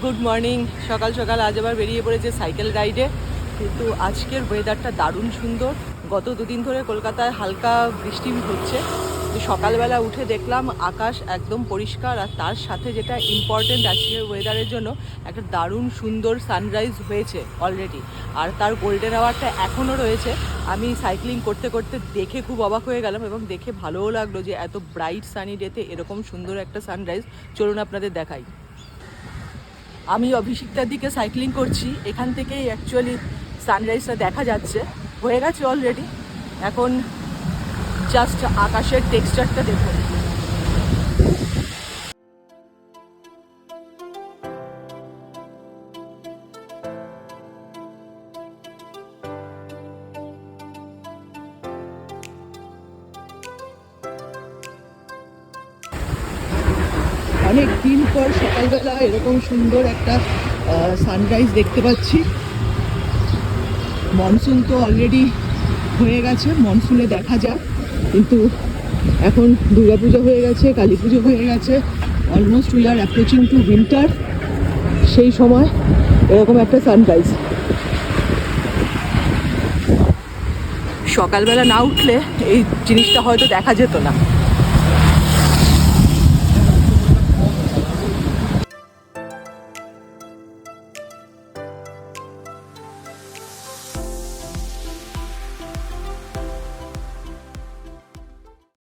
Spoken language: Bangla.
Good morning. সকাল সকাল আজ আবার বেরিয়ে পড়েছে সাইকেল রাইডে। কিন্তু আজকের ওয়েদারটা দারুণ সুন্দর। গত দুদিন ধরে কলকাতায় হালকা বৃষ্টি হচ্ছে, তো সকালবেলা উঠে দেখলাম আকাশ একদম পরিষ্কার, আর তার সাথে যেটা ইম্পর্টেন্ট আজকের ওয়েদারের জন্য একটা দারুণ সুন্দর সানরাইজ হয়েছে অলরেডি, আর তার গোল্ডেন আওয়ারটা এখনও রয়েছে। আমি সাইক্লিং করতে করতে দেখে খুব অবাক হয়ে গেলাম এবং দেখে ভালোও লাগলো যে এত ব্রাইট সানি ডেতে এরকম সুন্দর একটা সানরাইজ। চলুন আপনাদের দেখাই। আমি অভিষিক্তার দিকে সাইক্লিং করছি, এখান থেকেই অ্যাকচুয়ালি সানরাইজটা দেখা যাচ্ছে, হয়ে গেছে অলরেডি। এখন জাস্ট আকাশের টেক্সচারটা দেখুন। অনেক দিন পর সকালবেলা এরকম সুন্দর একটা সানরাইজ দেখতে পাচ্ছি। মনসুন তো অলরেডি হয়ে গেছে, মনসুনে দেখা যায়, কিন্তু এখন দুর্গাপুজো হয়ে গেছে, কালী পুজো হয়ে গেছে, almost we are approaching to winter. সেই সময় এরকম একটা সানরাইজ। সকালবেলা না উঠলে এই জিনিসটা হয়তো দেখা যেত না।